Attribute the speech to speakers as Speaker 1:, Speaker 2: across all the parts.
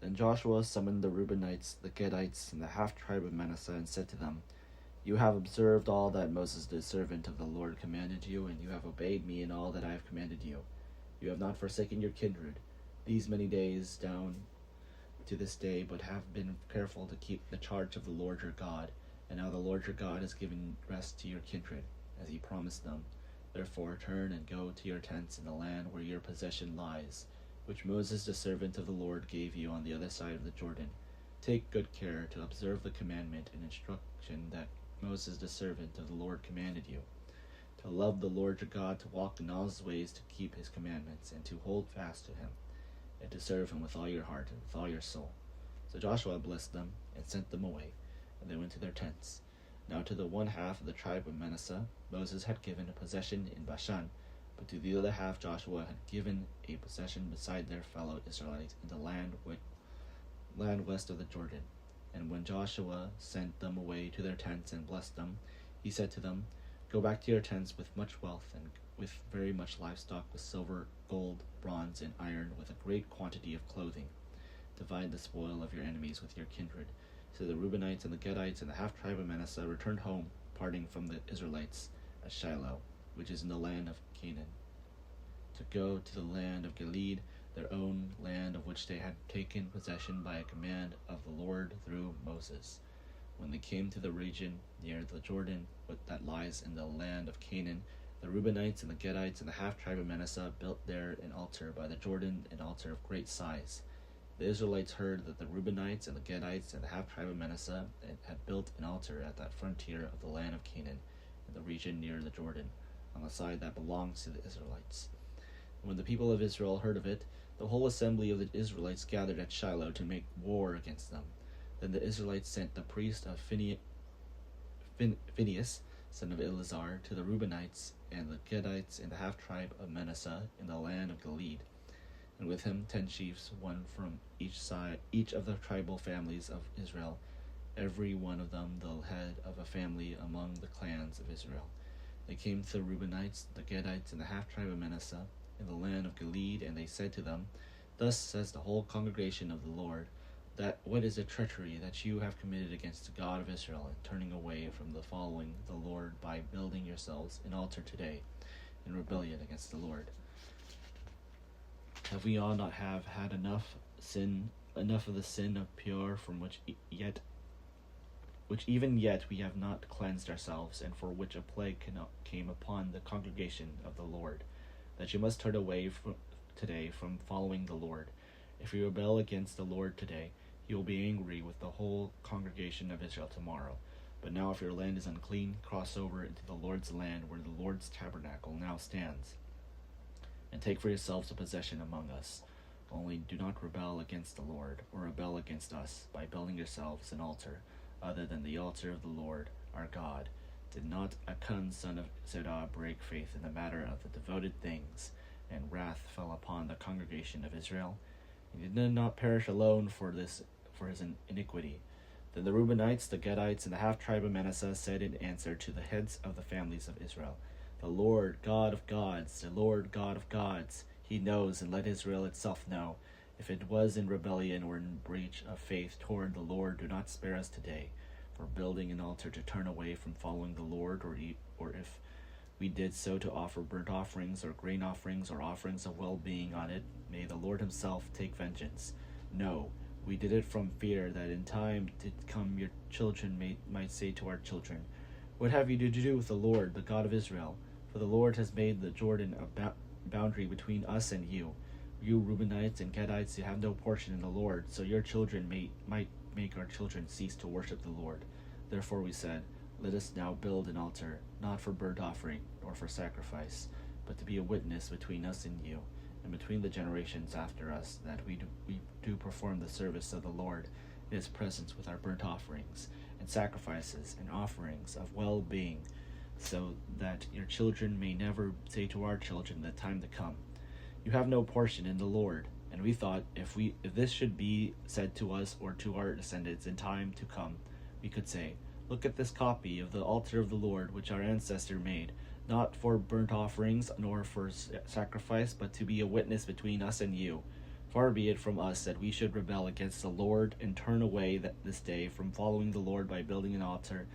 Speaker 1: Then Joshua summoned the Reubenites, the Gadites, and the half-tribe of Manasseh, and said to them, You have observed all that Moses the servant of the Lord commanded you, and you have obeyed me in all that I have commanded you. You have not forsaken your kindred these many days down to this day, but have been careful to keep the charge of the Lord your God. And now the Lord your God has given rest to your kindred, as he promised them. Therefore turn and go to your tents in the land where your possession lies, which Moses the servant of the Lord gave you on the other side of the Jordan. Take good care to observe the commandment and instruction that Moses the servant of the Lord commanded you, to love the Lord your God, to walk in all his ways, to keep his commandments, and to hold fast to him, and to serve him with all your heart and with all your soul. So Joshua blessed them and sent them away, and they went to their tents. Now to the one half of the tribe of Manasseh Moses had given a possession in Bashan, but to the other half Joshua had given a possession beside their fellow Israelites in the land west of the Jordan. And when Joshua sent them away to their tents and blessed them, he said to them, Go back to your tents with much wealth, and with very much livestock, with silver, gold, bronze, and iron, with a great quantity of clothing. Divide the spoil of your enemies with your kindred. So the Reubenites and the Gadites and the half-tribe of Manasseh returned home, parting from the Israelites at Shiloh, which is in the land of Canaan, to go to the land of Gilead, their own land, of which they had taken possession by a command of the Lord through Moses. When they came to the region near the Jordan that lies in the land of Canaan, the Reubenites and the Gadites and the half-tribe of Manasseh built there an altar by the Jordan, an altar of great size. The Israelites heard that the Reubenites and the Gadites and the half-tribe of Manasseh had built an altar at that frontier of the land of Canaan, in the region near the Jordan, on the side that belongs to the Israelites. When the people of Israel heard of it, the whole assembly of the Israelites gathered at Shiloh to make war against them. Then the Israelites sent the priest of Phinehas, son of Eleazar, to the Reubenites and the Gadites and the half-tribe of Manasseh in the land of Gilead, and with him 10 chiefs, one from each of the tribal families of Israel, every one of them the head of a family among the clans of Israel. They came to the Reubenites, the Gadites, and the half-tribe of Manasseh in the land of Gilead, and they said to them, Thus says the whole congregation of the Lord, that what is the treachery that you have committed against the God of Israel, in turning away from the following the Lord by building yourselves an altar today in rebellion against the Lord? Have we all not have had enough of the sin of Peor, from which even yet we have not cleansed ourselves, and for which a plague came upon the congregation of the Lord, that you must turn away today from following the Lord? If you rebel against the Lord today, he will be angry with the whole congregation of Israel tomorrow. But now if your land is unclean, cross over into the Lord's land where the Lord's tabernacle now stands, and take for yourselves a possession among us. Only do not rebel against the Lord, or rebel against us, by building yourselves an altar, other than the altar of the Lord our God. Did not Achan son of Zerah break faith in the matter of the devoted things, and wrath fell upon the congregation of Israel? And he did not perish alone for his iniquity. Then the Reubenites, the Gadites, and the half-tribe of Manasseh said in answer to the heads of the families of Israel, The Lord God of gods, the Lord God of gods, he knows, and let Israel itself know. If it was in rebellion or in breach of faith toward the Lord, do not spare us today for building an altar to turn away from following the Lord, or if we did so to offer burnt offerings or grain offerings or offerings of well-being on it, may the Lord himself take vengeance. No, we did it from fear that in time to come your children might say to our children, What have you to do with the Lord, the God of Israel? For the Lord has made the Jordan a boundary between us and you. You Reubenites and Gadites, you have no portion in the Lord, so your children might make our children cease to worship the Lord. Therefore we said, Let us now build an altar, not for burnt offering, nor for sacrifice, but to be a witness between us and you, and between the generations after us, that we do perform the service of the Lord in his presence with our burnt offerings, and sacrifices, and offerings of well-being, so that your children may never say to our children in the time to come, You have no portion in the Lord. And we thought, if this should be said to us or to our descendants in time to come, we could say, Look at this copy of the altar of the Lord, which our ancestor made, not for burnt offerings nor for sacrifice, but to be a witness between us and you. Far be it from us that we should rebel against the Lord and turn away this day from following the Lord by building an altar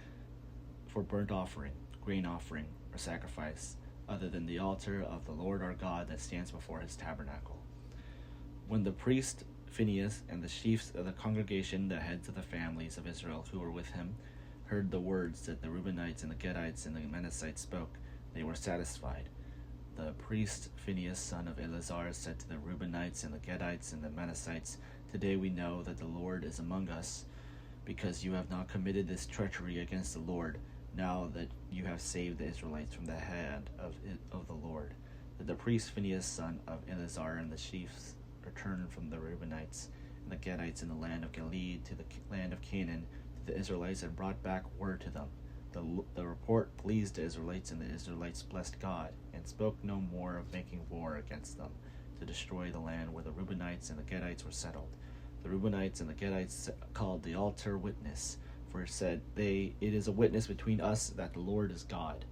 Speaker 1: for burnt offering, grain offering, or sacrifice, other than the altar of the Lord our God that stands before his tabernacle. When the priest Phinehas and the chiefs of the congregation, the heads of the families of Israel who were with him, heard the words that the Reubenites and the Gadites and the Manassites spoke, they were satisfied. The priest Phinehas, son of Eleazar, said to the Reubenites and the Gadites and the Manassites, "Today we know that the Lord is among us, because you have not committed this treachery against the Lord, now that you have saved the Israelites from the hand of the Lord." That the priest Phinehas, son of Eleazar, and the chiefs returned from the Reubenites and the Gadites in the land of Gilead to the land of Canaan to the Israelites and brought back word to them. The report pleased the Israelites, and the Israelites blessed God, and spoke no more of making war against them, to destroy the land where the Reubenites and the Gadites were settled. The Reubenites and the Gadites called the altar witness, for it said, "It is a witness between us that the Lord is God."